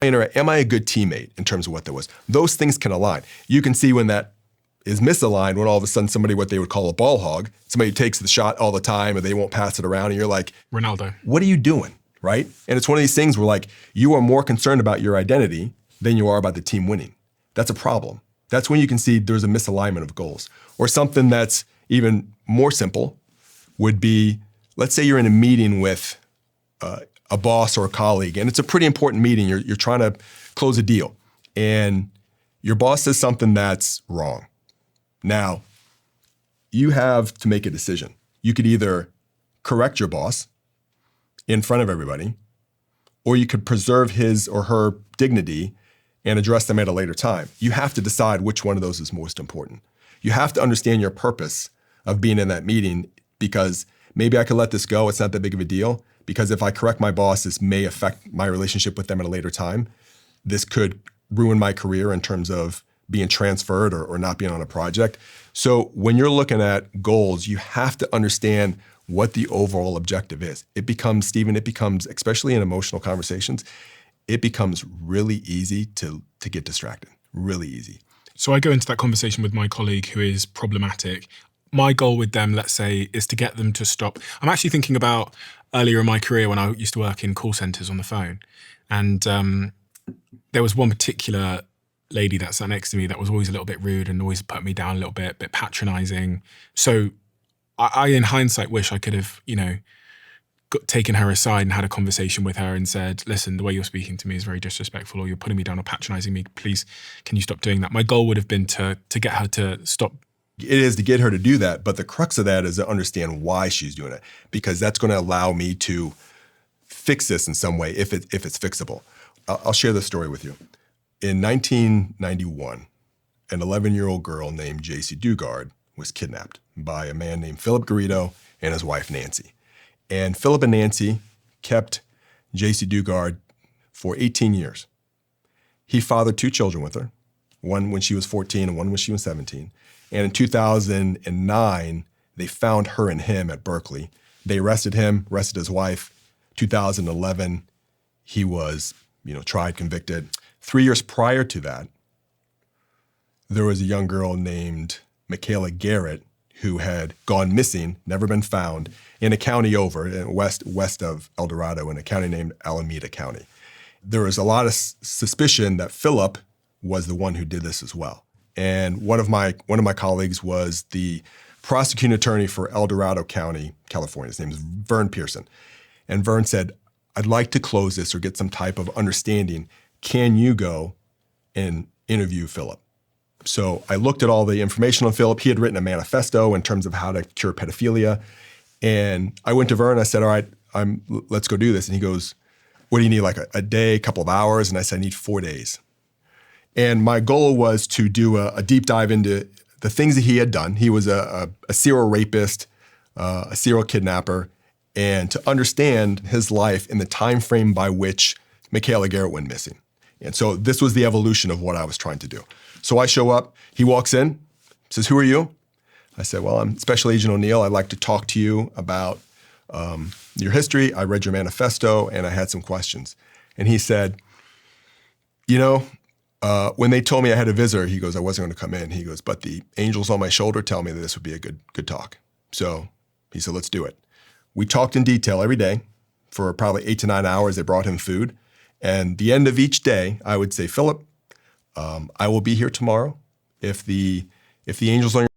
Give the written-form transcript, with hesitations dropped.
Am I a good teammate in terms of what that was? Those things can align. You can see when that is misaligned, when all of a sudden somebody, what they would call a ball hog, somebody takes the shot all the time and they won't pass it around, and you're like, Ronaldo, what are you doing, right? And it's one of these things where like, you are more concerned about your identity than you are about the team winning. That's a problem. That's when you can see there's a misalignment of goals. Or something that's even more simple would be, let's say you're in a meeting with a boss or a colleague, and it's a pretty important meeting. You're trying to close a deal, and your boss says something that's wrong. Now, you have to make a decision. You could either correct your boss in front of everybody, or you could preserve his or her dignity and address them at a later time. You have to decide which one of those is most important. You have to understand your purpose of being in that meeting, because maybe I could let this go. It's not that big of a deal. Because if I correct my boss, this may affect my relationship with them at a later time. This could ruin my career in terms of being transferred or not being on a project. So when you're looking at goals, you have to understand what the overall objective is. It becomes, Stephen, especially in emotional conversations, it becomes really easy to get distracted, really easy. So I go into that conversation with my colleague who is problematic. My goal with them, let's say, is to get them to stop. I'm actually thinking about earlier in my career when I used to work in call centers on the phone. And there was one particular lady that sat next to me that was always a little bit rude and always put me down a little bit patronizing. So I in hindsight, wish I could have, taken her aside and had a conversation with her and said, listen, the way you're speaking to me is very disrespectful, or you're putting me down or patronizing me. Please, can you stop doing that? My goal would have been to get her to stop. It is to get her to do that, but the crux of that is to understand why she's doing it, because that's going to allow me to fix this in some way if it's fixable. I'll share this story with you. In 1991, an 11-year-old girl named Jaycee Dugard was kidnapped by a man named Philip Garrido and his wife Nancy. And Philip and Nancy kept Jaycee Dugard for 18 years. He fathered 2 children with her, one when she was 14 and one when she was 17. And in 2009, they found her and him at Berkeley. They arrested him, arrested his wife. 2011, he was, tried, convicted. 3 years prior to that, there was a young girl named Michaela Garrett who had gone missing, never been found, in a county over, west of El Dorado, in a county named Alameda County. There was a lot of suspicion that Philip was the one who did this as well. And one of my colleagues was the prosecuting attorney for El Dorado County, California. His name is Vern Pearson. And Vern said, I'd like to close this or get some type of understanding. Can you go and interview Philip? So I looked at all the information on Philip. He had written a manifesto in terms of how to cure pedophilia. And I went to Vern, I said, all right, let's go do this. And he goes, what do you need, like a day, a couple of hours? And I said, I need 4 days. And my goal was to do a deep dive into the things that he had done. He was a serial rapist, a serial kidnapper, and to understand his life in the time frame by which Michaela Garrett went missing. And so this was the evolution of what I was trying to do. So I show up, he walks in, says, who are you? I said, well, I'm Special Agent O'Neill. I'd like to talk to you about your history. I read your manifesto and I had some questions. And he said, when they told me I had a visitor, he goes, I wasn't going to come in. He goes, but the angels on my shoulder tell me that this would be a good talk. So he said, let's do it. We talked in detail every day for probably 8 to 9 hours. They brought him food. And the end of each day, I would say, Philip, I will be here tomorrow. If the angels on your